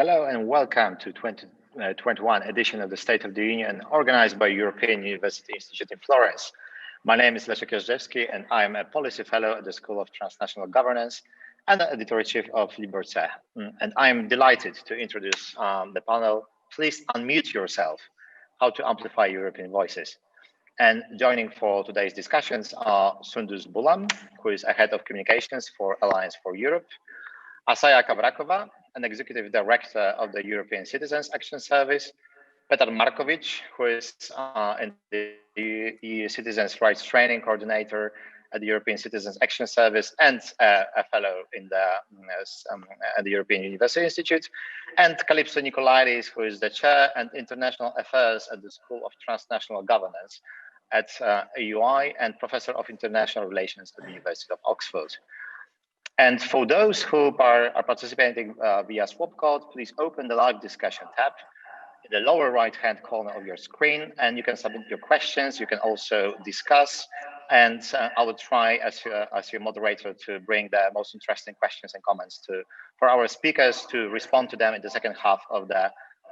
Hello and welcome to 2021 edition of the State of the Union organized by European University Institute in Florence. My name is Leszek Jazdzewski and I am a policy fellow at the School of Transnational Governance and the editor-in-chief of Liberté. And I am delighted to introduce the panel. Please unmute yourself, how to amplify European voices. And joining for today's discussions are Soundous Boualam, who is a head of communications for Alliance for Europe, Assya Kavrakova, an executive director of the European Citizens Action Service, Petar Markovic, who is in the EU Citizens Rights Training Coordinator at the European Citizens Action Service and a fellow in at the European University Institute, and Kalypso Nicolaidis, who is the chair and international affairs at the School of Transnational Governance at EUI and professor of international relations at the University of Oxford. And for those who are participating via Swapcode, please open the live discussion tab in the lower right-hand corner of your screen, and you can submit your questions. You can also discuss, and I will try as your moderator to bring the most interesting questions and comments for our speakers to respond to them in the second half of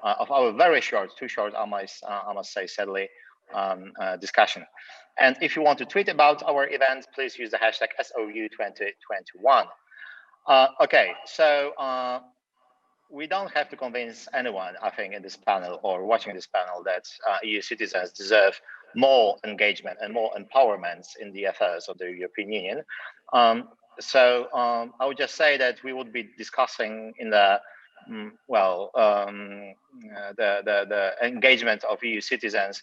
our very short, too short, I must say, sadly, discussion. And if you want to tweet about our event, please use the hashtag SOU2021. Okay, so we don't have to convince anyone, I think, in this panel or watching this panel that EU citizens deserve more engagement and more empowerment in the affairs of the European Union. So I would just say that we would be discussing in the the engagement of EU citizens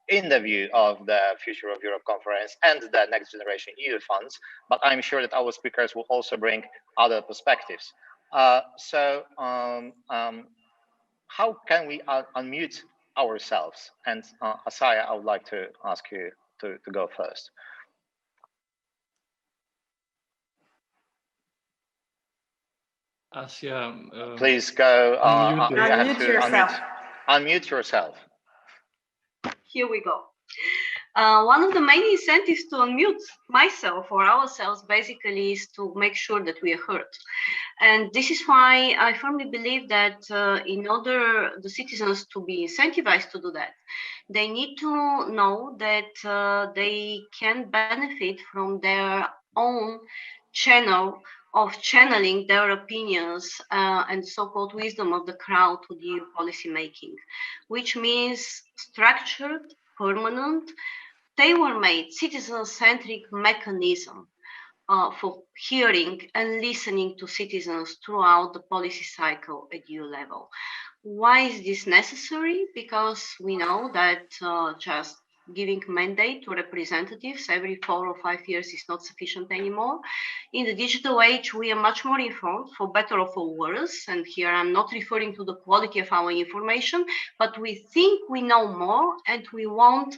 in the view of the Future of Europe conference and the NextGenerationEU funds, but I'm sure that our speakers will also bring other perspectives. So how can we unmute ourselves? And Assya, I would like to ask you to go first. Assya, please go. Unmute yourself. Here we go. One of the main incentives to unmute myself or ourselves basically is to make sure that we are heard. And this is why I firmly believe that in order the citizens to be incentivized to do that, they need to know that they can benefit from their own channel of channeling their opinions and so-called wisdom of the crowd to the policy making, which means structured, permanent, tailor-made, citizen-centric mechanism for hearing and listening to citizens throughout the policy cycle at EU level. Why is this necessary? Because we know that just giving mandate to representatives every 4 or 5 years is not sufficient anymore. In the digital age, we are much more informed, for better or for worse. And here I'm not referring to the quality of our information, but we think we know more and we want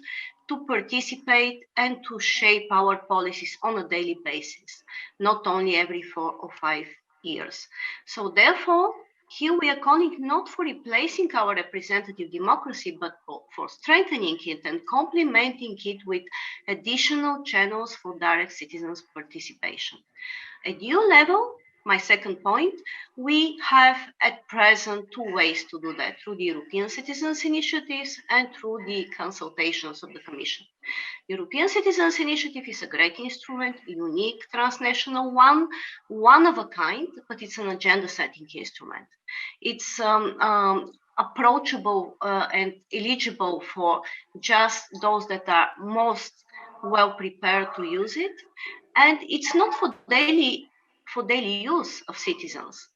to participate and to shape our policies on a daily basis, not only every 4 or 5 years. So therefore, here we are calling not for replacing our representative democracy, but for strengthening it and complementing it with additional channels for direct citizens' participation. At EU level, my second point, we have at present 2 ways to do that, through the European Citizens Initiatives and through the consultations of the Commission. European Citizens Initiative is a great instrument, unique, transnational one of a kind, but it's an agenda-setting instrument. It's approachable and eligible for just those that are most well prepared to use it, and it's not for daily use of citizens.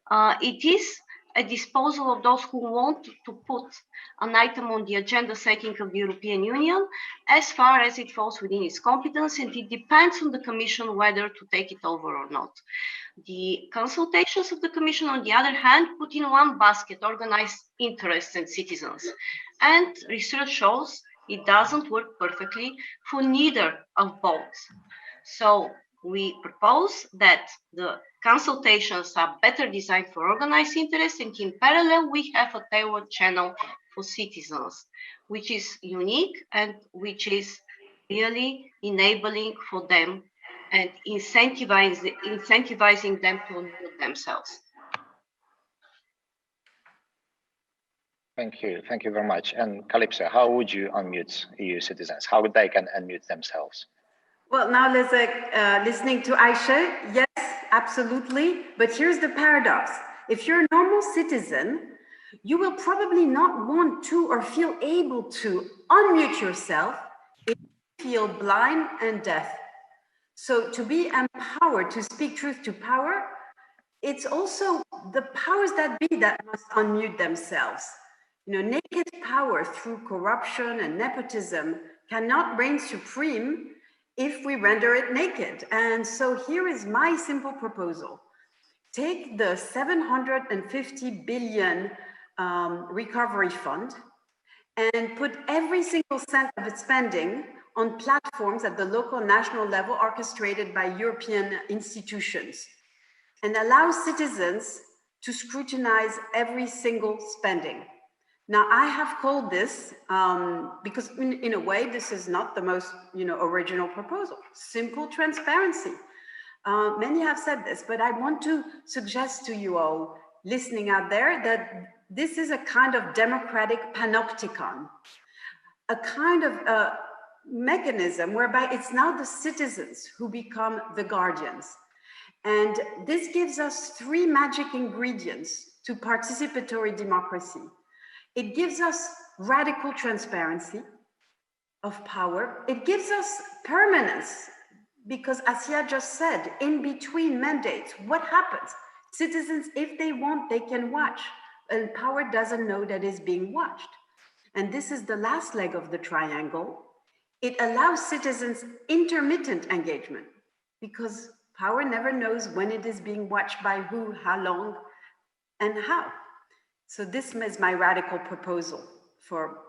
It is at disposal of those who want to put an item on the agenda setting of the European Union as far as it falls within its competence, and it depends on the Commission whether to take it over or not. The consultations of the Commission, on the other hand, put in one basket organized interests and citizens. And research shows it doesn't work perfectly for neither of both. So we propose that the consultations are better designed for organized interests, and in parallel, we have a tailored channel for citizens, which is unique and which is really enabling for them and incentivizing them to unmute themselves. Thank you. Thank you very much. And Kalypso, how would you unmute EU citizens? How they can unmute themselves? Well, now Leszek, listening to Assya, yes, absolutely. But here's the paradox. If you're a normal citizen, you will probably not want to or feel able to unmute yourself if you feel blind and deaf. So to be empowered, to speak truth to power, it's also the powers that be that must unmute themselves. You know, naked power through corruption and nepotism cannot reign supreme if we render it naked. And so here is my simple proposal. Take the 750 billion recovery fund and put every single cent of its spending on platforms at the local national level orchestrated by European institutions, and allow citizens to scrutinize every single spending. Now, I have called this, because in a way, this is not the most original proposal, simple transparency. Many have said this, but I want to suggest to you all listening out there that this is a kind of democratic panopticon, a kind of mechanism whereby it's now the citizens who become the guardians. And this gives us three magic ingredients to participatory democracy. It gives us radical transparency of power. It gives us permanence, because Assya just said, in between mandates, what happens? Citizens, if they want, they can watch, and power doesn't know that it's being watched. And this is the last leg of the triangle. It allows citizens intermittent engagement, because power never knows when it is being watched by who, how long, and how. So this is my radical proposal for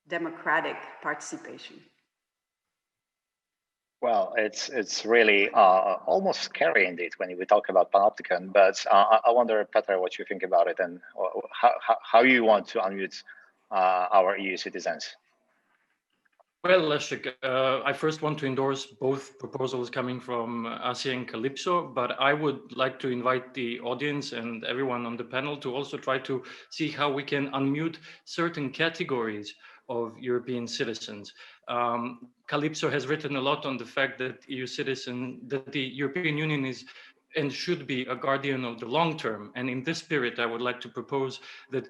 democratic participation. Well, it's really almost scary indeed when we talk about panopticon, but I wonder, Petar, what you think about it and how you want to unmute our EU citizens. Well, Leszek, I first want to endorse both proposals coming from Assya and Kalypso, but I would like to invite the audience and everyone on the panel to also try to see how we can unmute certain categories of European citizens. Kalypso has written a lot on the fact that the European Union is and should be a guardian of the long term. And in this spirit, I would like to propose that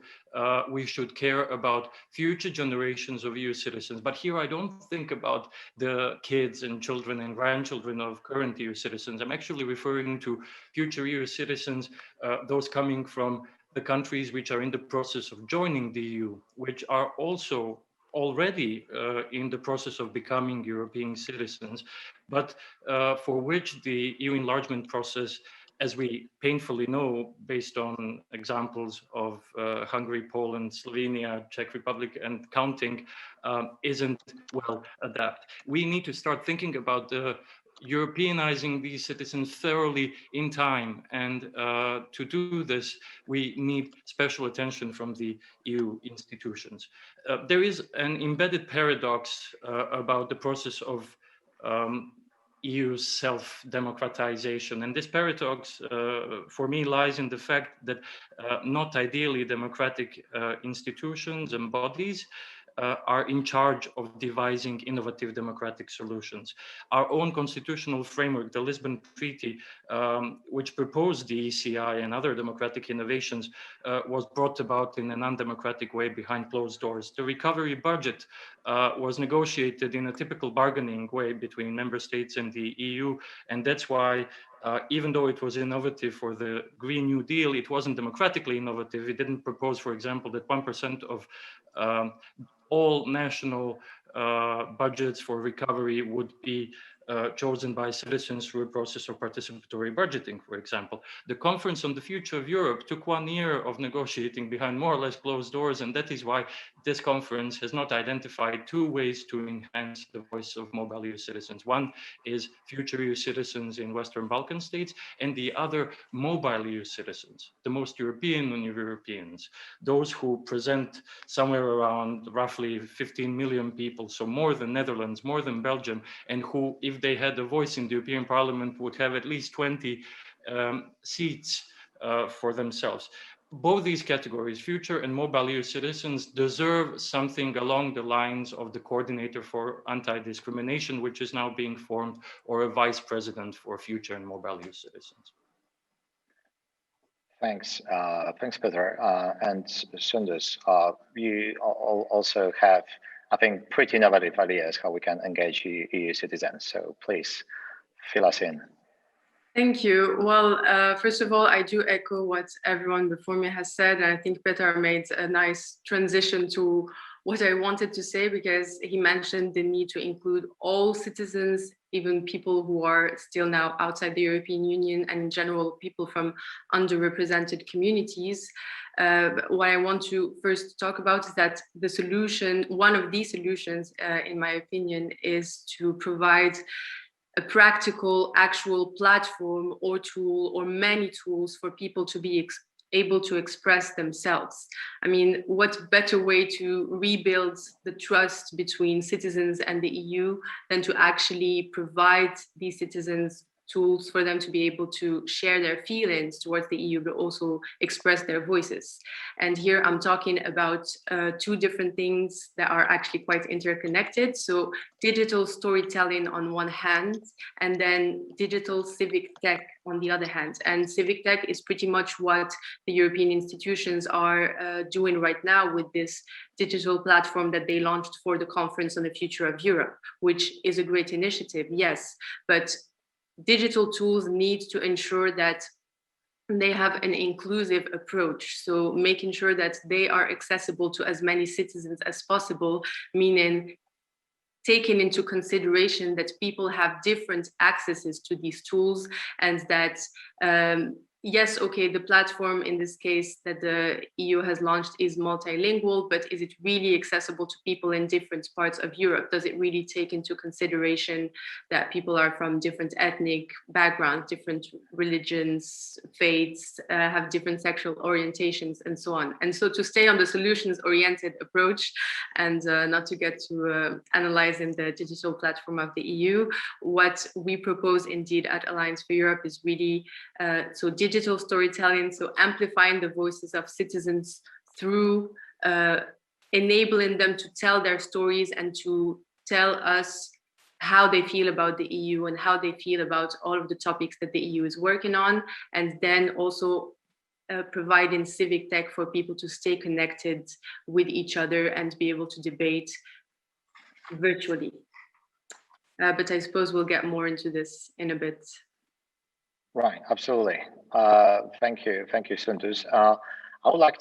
we should care about future generations of EU citizens. But here I don't think about the kids and children and grandchildren of current EU citizens. I'm actually referring to future EU citizens, those coming from the countries which are in the process of joining the EU, which are also already in the process of becoming European citizens, but for which the EU enlargement process, as we painfully know, based on examples of Hungary, Poland, Slovenia, Czech Republic, and counting, isn't well adapted. We need to start thinking about the Europeanizing these citizens thoroughly in time. And to do this, we need special attention from the EU institutions. There is an embedded paradox about the process of EU self-democratization. And this paradox, for me, lies in the fact that not ideally democratic institutions and bodies are in charge of devising innovative democratic solutions. Our own constitutional framework, the Lisbon Treaty, which proposed the ECI and other democratic innovations, was brought about in an undemocratic way behind closed doors. The recovery budget was negotiated in a typical bargaining way between member states and the EU, and that's why even though it was innovative for the Green New Deal, it wasn't democratically innovative. It didn't propose, for example, that 1% of all national budgets for recovery would be chosen by citizens through a process of participatory budgeting, for example. The Conference on the Future of Europe took 1 year of negotiating behind more or less closed doors, and that is why this conference has not identified 2 ways to enhance the voice of mobile EU citizens. One is future EU citizens in Western Balkan states, and the other mobile EU citizens, the most European Europeans, those who present somewhere around roughly 15 million people, so more than Netherlands, more than Belgium, and who, if they had a voice in the European Parliament, would have at least 20 seats for themselves. both these categories, future and mobile EU citizens, deserve something along the lines of the coordinator for anti-discrimination, which is now being formed, or a vice president for future and mobile EU citizens. Thanks, Petar. And Soundous, you also have, I think, pretty innovative ideas how we can engage EU citizens. So please fill us in. Thank you. Well, first of all, I do echo what everyone before me has said. And I think Petar made a nice transition to what I wanted to say, because he mentioned the need to include all citizens, even people who are still now outside the European Union, and in general, people from underrepresented communities. What I want to first talk about is that the solution, one of these solutions, in my opinion, is to provide a practical, actual platform or tool or many tools for people to be able to express themselves. I mean, what better way to rebuild the trust between citizens and the EU than to actually provide these citizens tools for them to be able to share their feelings towards the EU, but also express their voices. And here I'm talking about two different things that are actually quite interconnected. So digital storytelling on one hand, and then digital civic tech on the other hand. And civic tech is pretty much what the European institutions are doing right now with this digital platform that they launched for the Conference on the Future of Europe, which is a great initiative, yes, but digital tools need to ensure that they have an inclusive approach. So making sure that they are accessible to as many citizens as possible, meaning taking into consideration that people have different accesses to these tools, and that yes, okay, the platform in this case that the EU has launched is multilingual, but is it really accessible to people in different parts of Europe? Does it really take into consideration that people are from different ethnic backgrounds, different religions, faiths, have different sexual orientations, and so on? And so to stay on the solutions-oriented approach and not to get to analyzing the digital platform of the EU, what we propose indeed at Alliance for Europe is really so digital storytelling, so amplifying the voices of citizens through enabling them to tell their stories and to tell us how they feel about the EU and how they feel about all of the topics that the EU is working on, and then also providing civic tech for people to stay connected with each other and be able to debate virtually. But I suppose we'll get more into this in a bit. Right, absolutely. Thank you, Soundous. I would like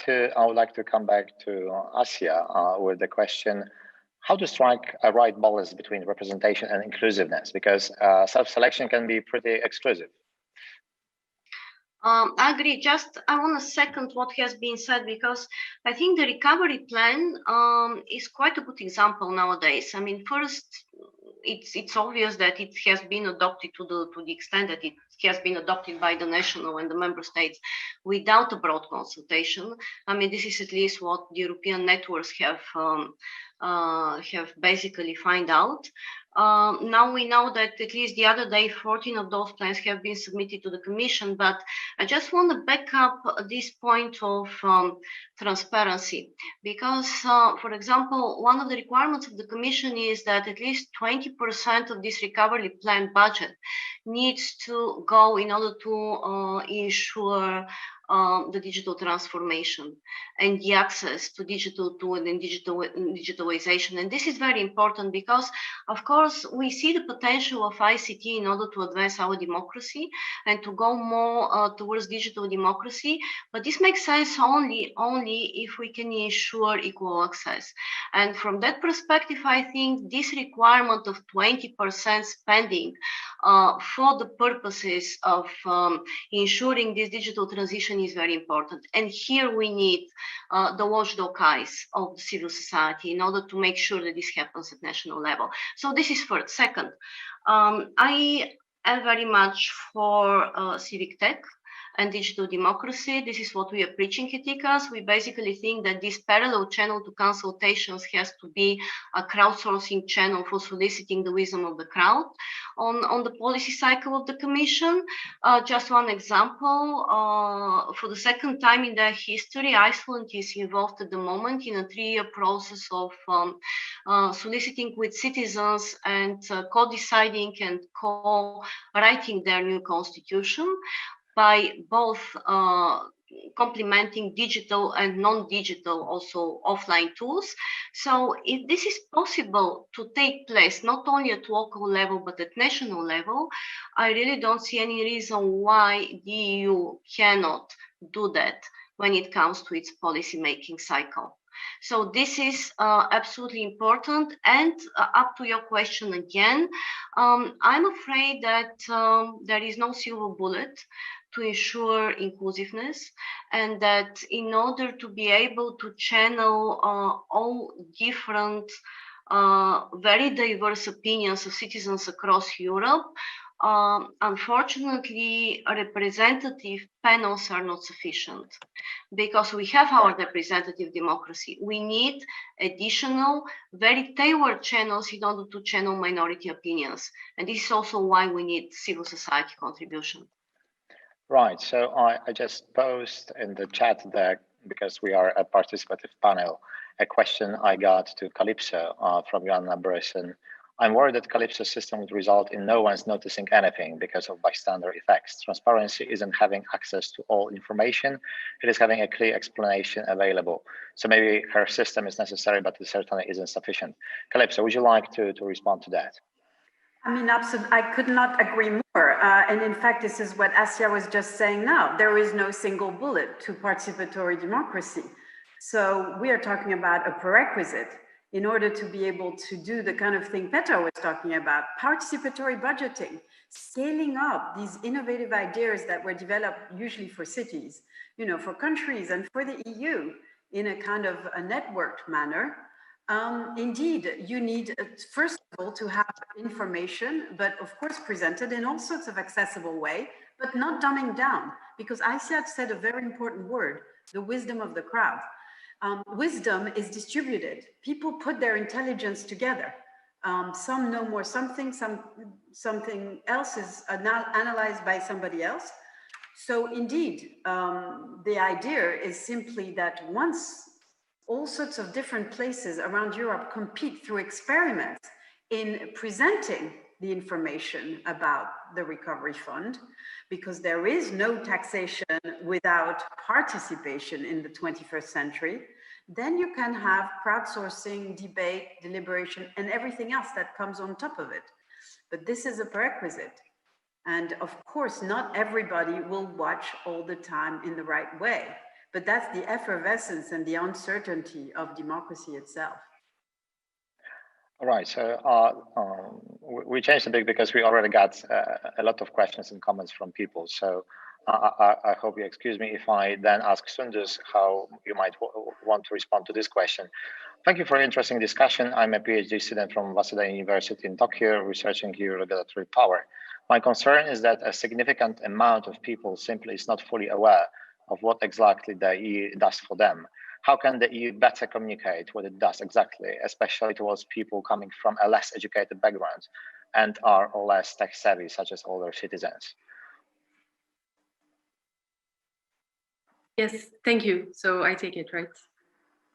to come back to Assya with the question: how to strike a right balance between representation and inclusiveness? Because self-selection can be pretty exclusive. I agree. Just I want to second what has been said, because I think the recovery plan is quite a good example nowadays. I mean, first, it's obvious that it has been adopted to the extent that it has been adopted by the national and the member states without a broad consultation. I mean, this is at least what the European networks have basically found out. Now we know that at least the other day, 14 of those plans have been submitted to the Commission, but I just want to back up this point of transparency, because, for example, one of the requirements of the Commission is that at least 20% of this recovery plan budget needs to go in order to ensure the digital transformation and the access to digital tool and digitalization. And this is very important because, of course, we see the potential of ICT in order to advance our democracy and to go more towards digital democracy. But this makes sense only if we can ensure equal access. And from that perspective, I think this requirement of 20% spending for the purposes of ensuring this digital transition is very important. And here we need the watchdog eyes of the civil society in order to make sure that this happens at national level. So this is first. Second, I am very much for civic tech. and digital democracy. This is what we are preaching at ICAS. We basically think that this parallel channel to consultations has to be a crowdsourcing channel for soliciting the wisdom of the crowd on the policy cycle of the Commission. Just one example, for the second time in their history, Iceland is involved at the moment in a 3-year process of soliciting with citizens and co-deciding and co-writing their new constitution by both complementing digital and non-digital, also offline tools. So if this is possible to take place not only at local level but at national level, I really don't see any reason why the EU cannot do that when it comes to its policy making cycle. So this is absolutely important. And up to your question again, I'm afraid that there is no silver bullet to ensure inclusiveness, and that in order to be able to channel all different, very diverse opinions of citizens across Europe, unfortunately, representative panels are not sufficient because we have our representative democracy. We need additional, very tailored channels in order to channel minority opinions. And this is also why we need civil society contribution. Right, so I just posed in the chat there, because we are a participative panel, a question I got to Kalypso from Joanna Bryson. I'm worried that Kalypso system would result in no one's noticing anything because of bystander effects. Transparency isn't having access to all information, it is having a clear explanation available. So maybe her system is necessary, but it certainly isn't sufficient. Kalypso, would you like to respond to that? I mean, absolutely, I could not agree more. And in fact, this is what Assya was just saying now. There is no single bullet to participatory democracy. So we are talking about a prerequisite in order to be able to do the kind of thing Petar was talking about, participatory budgeting, scaling up these innovative ideas that were developed usually for cities, you know, for countries and for the EU in a kind of a networked manner. Indeed, you need, first of all, to have information, but of course presented in all sorts of accessible way, but not dumbing down, because Assya said a very important word, the wisdom of the crowd. Wisdom is distributed. People put their intelligence together. Some know more something else is analyzed by somebody else. So indeed, the idea is simply that once all sorts of different places around Europe compete through experiments in presenting the information about the recovery fund, because there is no taxation without participation in the 21st century, then you can have crowdsourcing, debate, deliberation, and everything else that comes on top of it. But this is a prerequisite. And of course, not everybody will watch all the time in the right way. But that's the effervescence and the uncertainty of democracy itself. All right, so we changed a bit because we already got a lot of questions and comments from people. So I hope you excuse me if I then ask Soundous how you might want to respond to this question. Thank you for an interesting discussion. I'm a PhD student from Waseda University in Tokyo, researching EU regulatory power. My concern is that a significant amount of people simply is not fully aware of what exactly the EU does for them. How can the EU better communicate what it does exactly, especially towards people coming from a less educated background and are less tech savvy, such as older citizens? Yes, thank you. So I take it, right?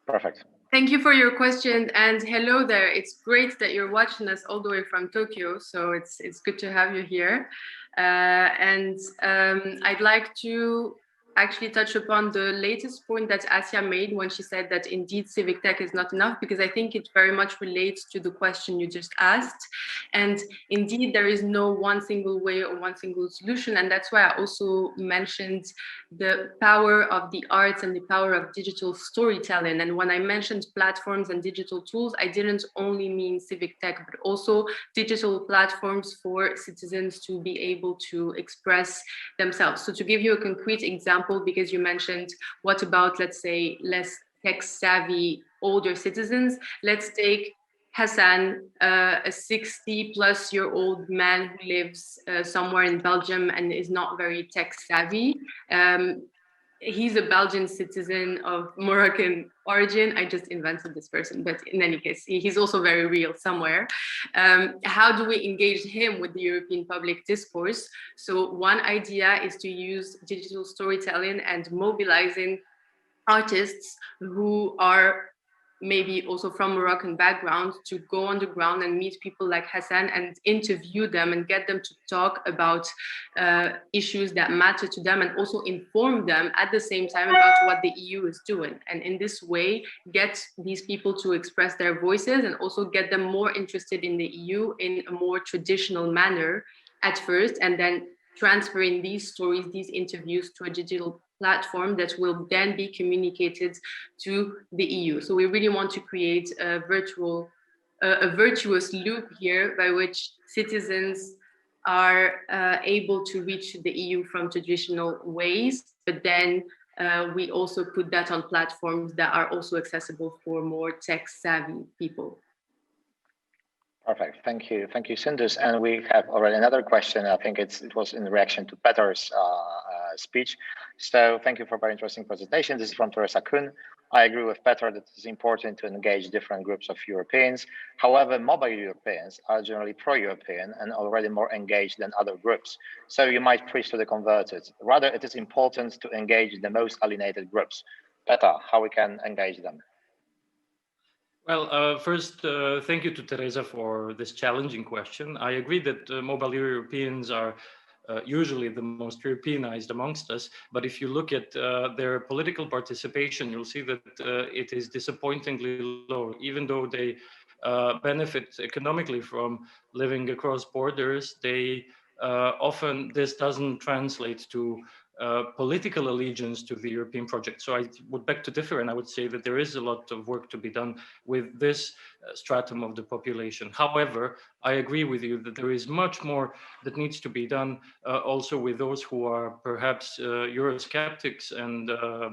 Perfect. Thank you for your question, and hello there. It's great that you're watching us all the way from Tokyo, so it's good to have you here. I'd like to actually touch upon the latest point that Assya made when she said that indeed civic tech is not enough, because I think it very much relates to the question you just asked. And indeed, there is no one single way or one single solution. And that's why I also mentioned the power of the arts and the power of digital storytelling. And when I mentioned platforms and digital tools, I didn't only mean civic tech, but also digital platforms for citizens to be able to express themselves. So to give you a concrete example, because you mentioned what about, let's say, less tech savvy older citizens, let's take Hassan, a 60-plus-year-old man who lives somewhere in Belgium and is not very tech savvy. He's a Belgian citizen of Moroccan origin. I just invented this person, but in any case, he's also very real somewhere. How do we engage him with the European public discourse? So one idea is to use digital storytelling and mobilizing artists who are maybe also from Moroccan background to go on the ground and meet people like Hassan and interview them and get them to talk about issues that matter to them and also inform them at the same time about what the EU is doing. And in this way, get these people to express their voices and also get them more interested in the EU in a more traditional manner at first, and then transferring these stories, these interviews to a digital platform that will then be communicated to the EU. So we really want to create a virtuous loop here by which citizens are able to reach the EU from traditional ways, but then we also put that on platforms that are also accessible for more tech-savvy people. Perfect. Thank you, Soundous. And we have already another question. I think it was in reaction to Petar's speech. So thank you for a very interesting presentation. This is from Teresa Kuhn. I agree with Petar that it's important to engage different groups of Europeans. However, mobile Europeans are generally pro-European and already more engaged than other groups. So you might preach to the converted. Rather, it is important to engage the most alienated groups. Petar, how we can engage them? Well, first, thank you to Teresa for this challenging question. I agree that mobile Europeans are usually the most Europeanized amongst us, but if you look at their political participation, you'll see that it is disappointingly low, even though they benefit economically from living across borders. They often, this doesn't translate to political allegiance to the European project. So I would beg to differ, and I would say that there is a lot of work to be done with this stratum of the population. However, I agree with you that there is much more that needs to be done also with those who are perhaps Eurosceptics and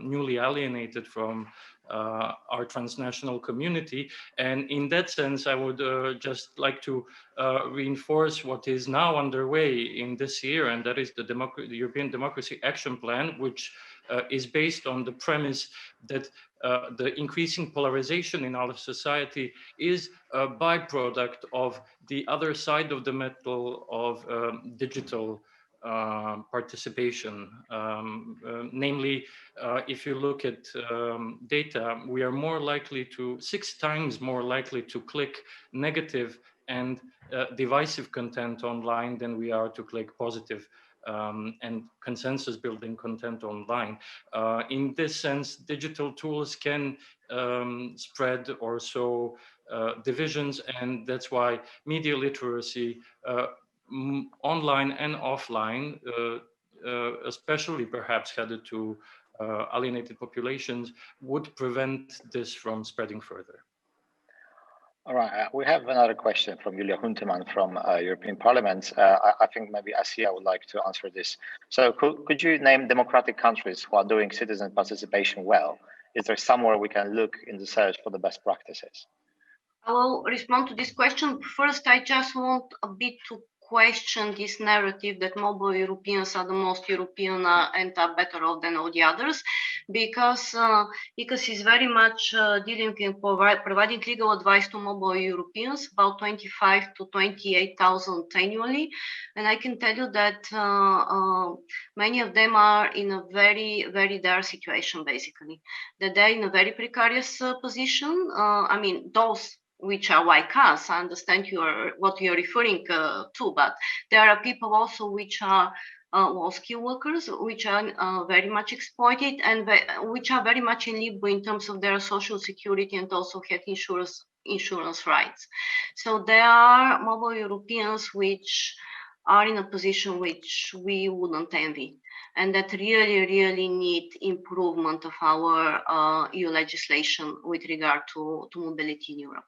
newly alienated from our transnational community. And in that sense, I would just like to reinforce what is now underway in this year, and that is the European Democracy Action Plan, which is based on the premise that the increasing polarization in our society is a byproduct of the other side of the metal of digital participation. Namely, if you look at data, we are more likely to, 6 times more likely to click negative and divisive content online than we are to click positive and consensus building content online. In this sense, digital tools can spread or sow divisions, and that's why media literacy, online and offline, especially perhaps headed to alienated populations, would prevent this from spreading further. All right, we have another question from Julia Huntemann from European Parliament. I think maybe Assya would like to answer this. So could you name democratic countries who are doing citizen participation well? Is there somewhere we can look in the search for the best practices? I will respond to this question. First, I just want a bit to question this narrative that mobile Europeans are the most European and are better off than all the others, because it's very much dealing in providing legal advice to mobile Europeans, about 25 to 28,000 annually. And I can tell you that many of them are in a very, very dire situation, basically, that they're in a very precarious position. I mean, those which are like us, I understand what you're referring to, but there are people also which are low-skilled workers, which are very much exploited and which are very much in limbo in terms of their social security and also have insurance rights. So there are mobile Europeans which are in a position which we wouldn't envy, and that really, really need improvement of our EU legislation with regard to mobility in Europe.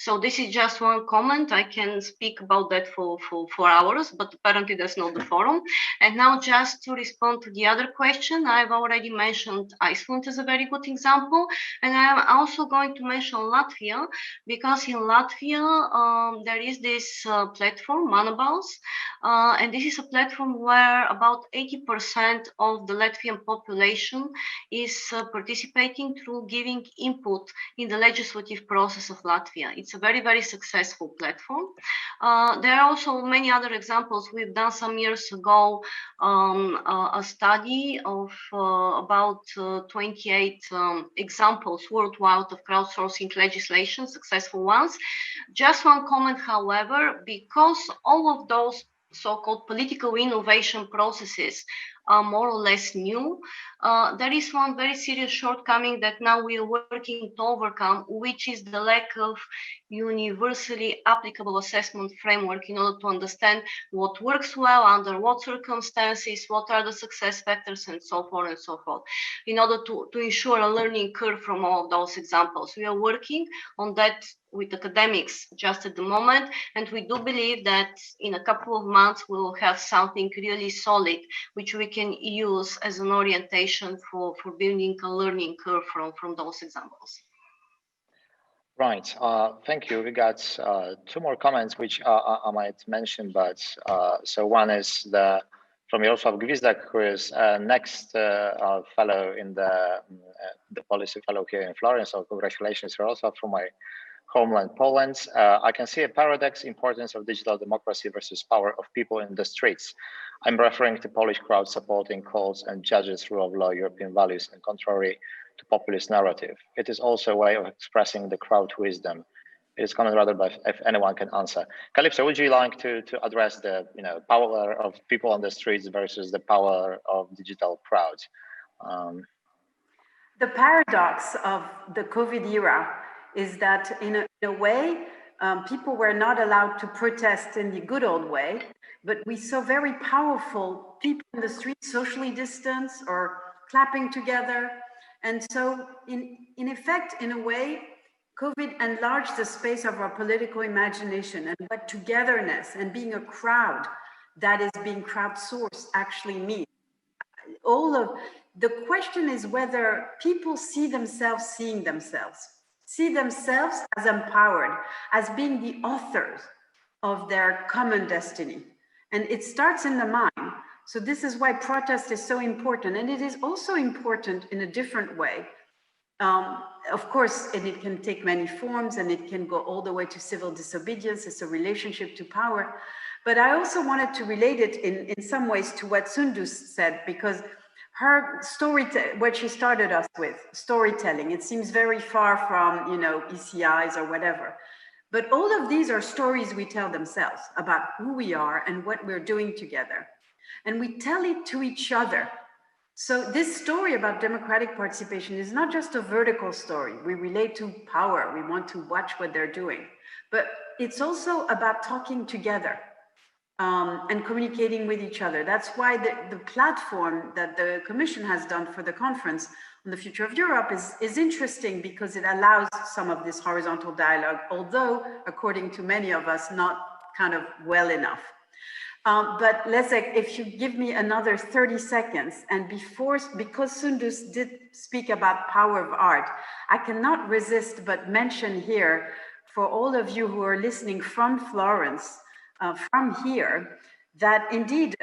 So this is just one comment. I can speak about that for hours, but apparently that's not the forum. And now just to respond to the other question, I've already mentioned Iceland as a very good example. And I'm also going to mention Latvia, because in Latvia, there is this platform, Manabals, and this is a platform where about 80% of the Latvian population is participating through giving input in the legislative process of Latvia. It's a very, very successful platform. There are also many other examples. We've done some years ago a study of about 28 examples worldwide of crowdsourcing legislation, successful ones. Just one comment, however, because all of those so-called political innovation processes are more or less new, there is one very serious shortcoming that now we are working to overcome, which is the lack of universally applicable assessment framework in order to understand what works well, under what circumstances, what are the success factors, and so forth and so forth, in order to ensure a learning curve from all of those examples. We are working on that with academics just at the moment, and we do believe that in a couple of months we will have something really solid which we can use as an orientation for building a learning curve from those examples. Right, thank you. We got two more comments which I might mention, but so one is from Jarosław Gwizdak, who is next fellow in the policy fellow here in Florence. So congratulations, Jarosław, from my homeland, Poland. I can see a paradox: importance of digital democracy versus power of people in the streets. I'm referring to Polish crowd supporting calls and judges rule of law, European values, and contrary to populist narrative. It is also a way of expressing the crowd wisdom. It is comment rather, but if anyone can answer. Kalypso, would you like to address the power of people on the streets versus the power of digital crowds? The paradox of the COVID era is that in a way, people were not allowed to protest in the good old way, but we saw very powerful people in the streets, socially distanced or clapping together. And so in effect, in a way, COVID enlarged the space of our political imagination and what togetherness and being a crowd that is being crowdsourced actually means. The question is whether people see themselves see themselves as empowered, as being the authors of their common destiny. And it starts in the mind. So this is why protest is so important. And it is also important in a different way. Of course, and it can take many forms, and it can go all the way to civil disobedience. It's a relationship to power. But I also wanted to relate it in some ways to what Soundous said, because her story, what she started us with, storytelling, it seems very far from, ECIs or whatever. But all of these are stories we tell themselves about who we are and what we're doing together. And we tell it to each other. So this story about democratic participation is not just a vertical story. We relate to power. We want to watch what they're doing. But it's also about talking together. And communicating with each other. That's why the platform that the Commission has done for the conference on the future of Europe is interesting, because it allows some of this horizontal dialogue, although, according to many of us, not kind of well enough. But Leszek, if you give me another 30 seconds, and because Soundous did speak about power of art, I cannot resist but mention here, for all of you who are listening from Florence, from here, that indeed,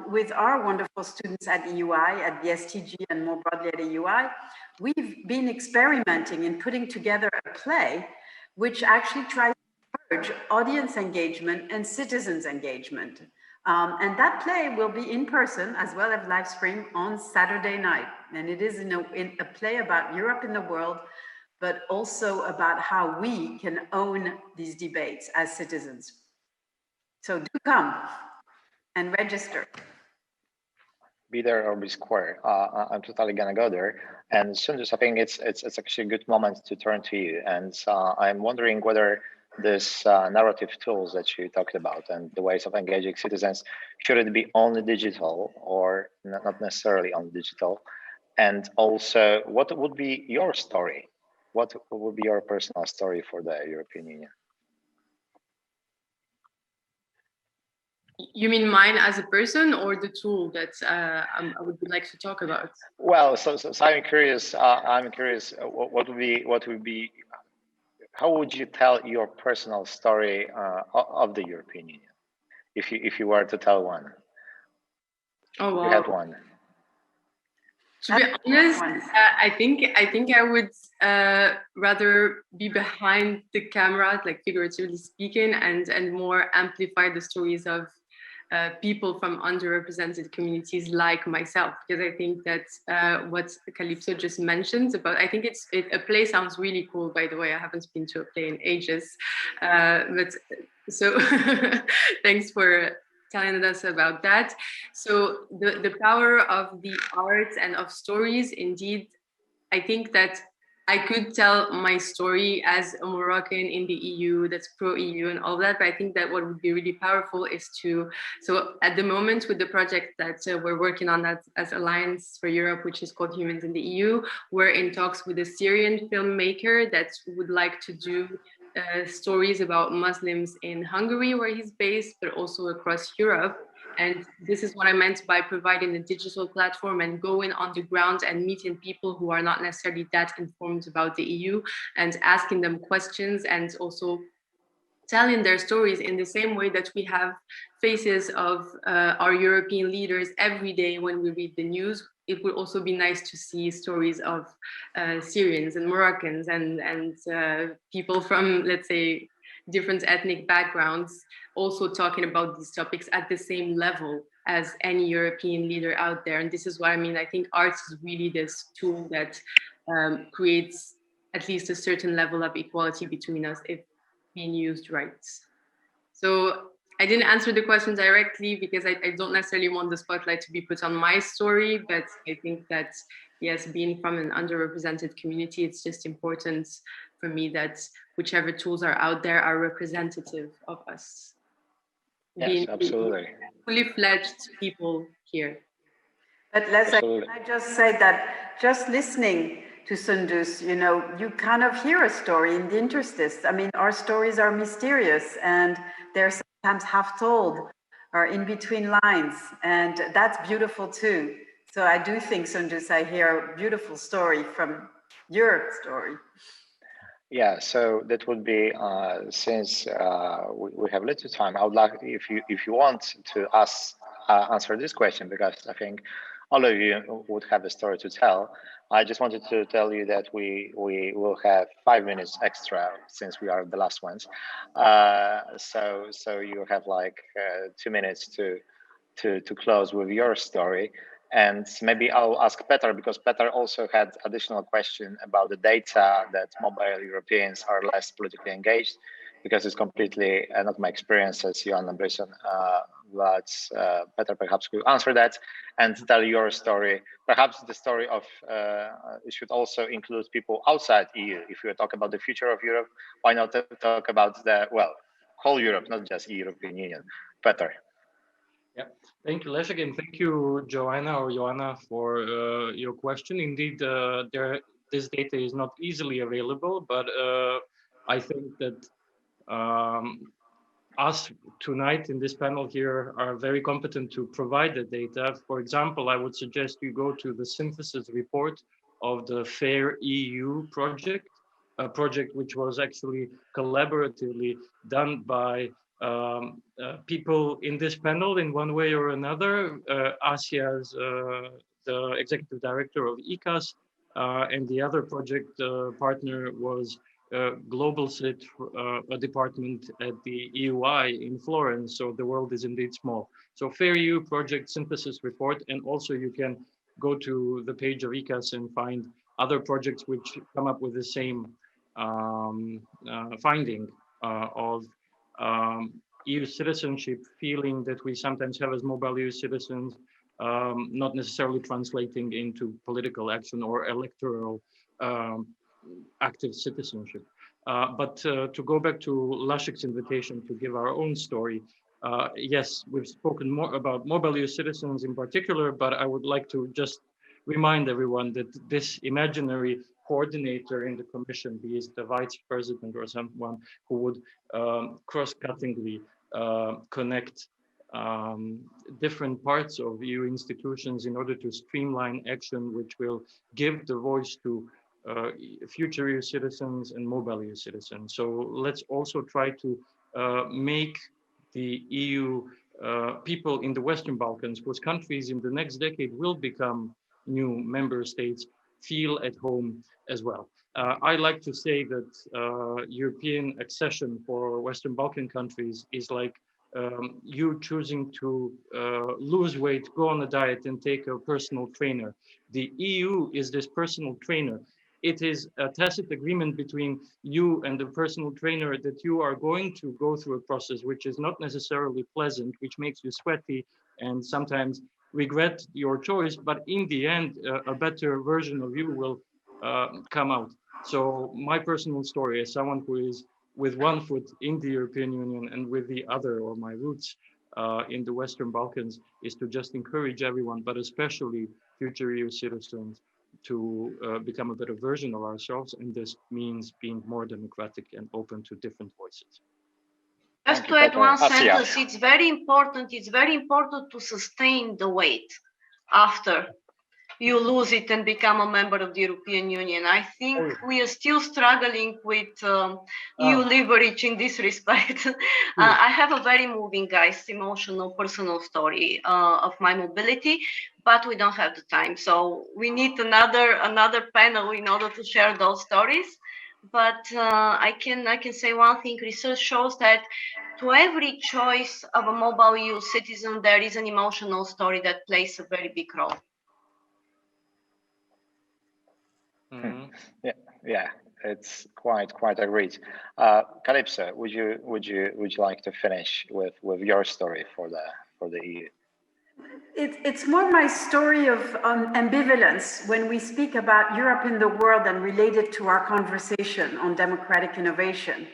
with our wonderful students at EUI, at the STG, and more broadly at EUI, we've been experimenting in putting together a play which actually tries to merge audience engagement and citizens engagement. And that play will be in person as well as live stream on Saturday night. And it is in a play about Europe in the world, but also about how we can own these debates as citizens. So do come and register. Be there or be square. I'm totally gonna go there. And Soundous, I think it's actually a good moment to turn to you. And I'm wondering whether this narrative tools that you talked about and the ways of engaging citizens, should it be only digital or not necessarily only digital? And also, what would be your story what would be your personal story for the European Union? You mean mine as a person, or the tool that I would like to talk about? Well, so I'm curious. What would be? How would you tell your personal story of the European Union, if you were to tell one? Oh, wow. You had one. To be honest, I think I would rather be behind the camera, like figuratively speaking, and more amplify the stories of people from underrepresented communities like myself, because I think that what Kalypso just mentioned about, I think a play sounds really cool, by the way. I haven't been to a play in ages, but so thanks for telling us about that. So the power of the arts and of stories, indeed, I think that I could tell my story as a Moroccan in the EU that's pro-EU and all that, but I think that what would be really powerful is so at the moment with the project that we're working on that as Alliance for Europe, which is called Humans in the EU, we're in talks with a Syrian filmmaker that would like to do stories about Muslims in Hungary, where he's based, but also across Europe. And this is what I meant by providing a digital platform and going on the ground and meeting people who are not necessarily that informed about the EU and asking them questions and also telling their stories in the same way that we have faces of our European leaders every day when we read the news. It would also be nice to see stories of Syrians and Moroccans and people from, let's say, different ethnic backgrounds also talking about these topics at the same level as any European leader out there. And this is what I mean. I think arts is really this tool that creates at least a certain level of equality between us if being used right. So I didn't answer the question directly because I don't necessarily want the spotlight to be put on my story, but I think that, yes, being from an underrepresented community, it's just important for me that whichever tools are out there are representative of us. Yes, being absolutely. Fully fledged people here. But Leszek, can I just say that just listening to Soundous, you know, you kind of hear a story in the interstices. I mean, our stories are mysterious and they're sometimes half told or in between lines, and that's beautiful too. So I do think, Soundous, I hear a beautiful story from your story. Yeah, so that would be since we have little time. I would like if you want to answer this question, because I think all of you would have a story to tell. I just wanted to tell you that we will have 5 minutes extra since we are the last ones. So you have like 2 minutes to close with your story. And maybe I'll ask Petar, because Petar also had additional question about the data that mobile Europeans are less politically engaged, because it's completely not my experience as Joanna Bryson, but Petar perhaps could answer that and tell your story. Perhaps the story of, it should also include people outside EU. If you talk about the future of Europe, why not talk about the, well, whole Europe, not just the European Union. Petar. Yeah, thank you, Leszek, and thank you, Joanna, for your question. Indeed, this data is not easily available, but I think that us tonight in this panel here are very competent to provide the data. For example, I would suggest you go to the synthesis report of the Fair EU project, a project which was actually collaboratively done by people in this panel in one way or another. Assya is the executive director of ECAS, and the other project partner was Global Sit, a department at the EUI in Florence. So the world is indeed small. So Fair EU project synthesis report, and also you can go to the page of ECAS and find other projects which come up with the same finding of EU citizenship feeling that we sometimes have as mobile EU citizens, not necessarily translating into political action or electoral active citizenship. But to go back to Leszek's invitation to give our own story, yes, we've spoken more about mobile EU citizens in particular, but I would like to just remind everyone that this imaginary coordinator in the Commission, be it the Vice President or someone who would cross-cuttingly connect different parts of EU institutions in order to streamline action, which will give the voice to future EU citizens and mobile EU citizens. So let's also try to make the EU people in the Western Balkans, whose countries in the next decade will become new member states, feel at home as well. I like to say that European accession for Western Balkan countries is like you choosing to lose weight, go on a diet and take a personal trainer. The EU is this personal trainer. It is a tacit agreement between you and the personal trainer that you are going to go through a process which is not necessarily pleasant, which makes you sweaty and sometimes regret your choice, but in the end, a better version of you will come out. So my personal story as someone who is with one foot in the European Union and with the other, or my roots in the Western Balkans, is to just encourage everyone, but especially future EU citizens, to become a better version of ourselves, and this means being more democratic and open to different voices. Just to add one sentence, it's very important to sustain the weight after you lose it and become a member of the European Union. I think we are still struggling with EU leverage in this respect. I have a very moving, guys, emotional, personal story of my mobility, but we don't have the time. So we need another panel in order to share those stories. But I can say one thing. Research shows that to every choice of a mobile EU citizen, there is an emotional story that plays a very big role. Mm-hmm. Yeah, it's quite agreed. Kalypso, would you like to finish with your story for the EU? It's more my story of ambivalence when we speak about Europe in the world and relate it to our conversation on democratic innovation.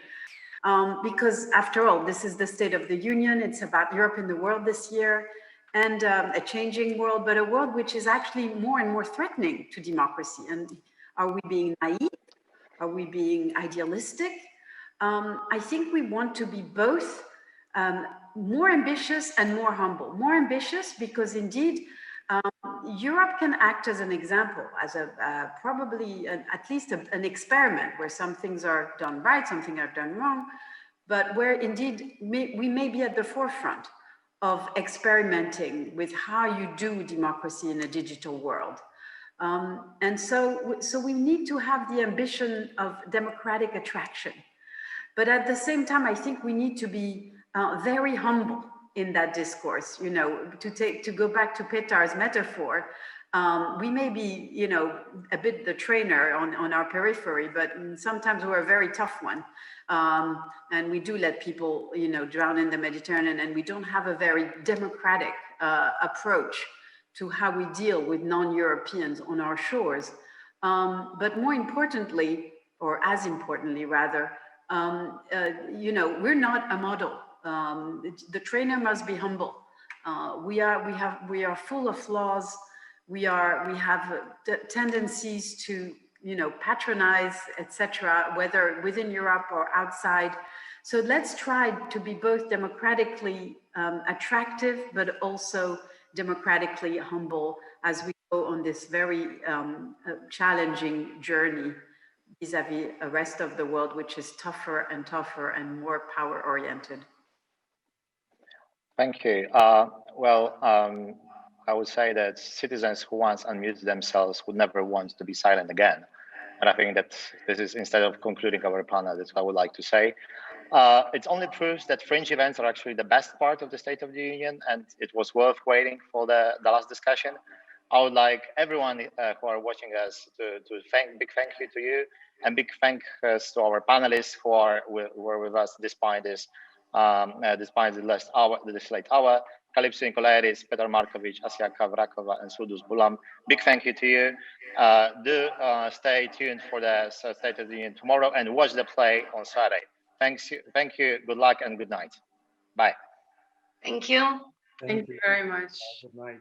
Because after all, this is the State of the Union. It's about Europe in the world this year, and a changing world, but a world which is actually more and more threatening to democracy. And are we being naive? Are we being idealistic? I think we want to be both more ambitious and more humble. More ambitious because indeed, Europe can act as an example, as a probably at least an experiment where some things are done right, some things are done wrong, but where indeed we may be at the forefront of experimenting with how you do democracy in a digital world. And so we need to have the ambition of democratic attraction. But at the same time, I think we need to be very humble in that discourse. You know, to go back to Petar's metaphor, we may be, you know, a bit the trainer on our periphery, but sometimes we're a very tough one. And we do let people, you know, drown in the Mediterranean, and we don't have a very democratic approach to how we deal with non-Europeans on our shores. But more importantly, or as importantly rather, you know, we're not a model. The trainer must be humble. We are full of flaws. We have tendencies to, you know, patronize, etc., whether within Europe or outside. So let's try to be both democratically attractive, but also democratically humble as we go on this very challenging journey vis-a-vis the rest of the world, which is tougher and tougher and more power-oriented. Thank you. Well, I would say that citizens who once unmute themselves would never want to be silent again. And I think that this is, instead of concluding our panel, that's what I would like to say. It only proves that fringe events are actually the best part of the State of the Union, and it was worth waiting for the last discussion. I would like everyone who are watching us to big thank you to you, and big thanks to our panelists who were with us despite this, despite the late hour. Kalypso, Nicolaidis, Petar, Markovic, Assya, Kavrakova, and Soundous, Boualam. Big thank you to you. Do stay tuned for the State of the Union tomorrow and watch the play on Saturday. Thank you. Good luck and good night. Bye. Thank you. Thank you very much. Good night.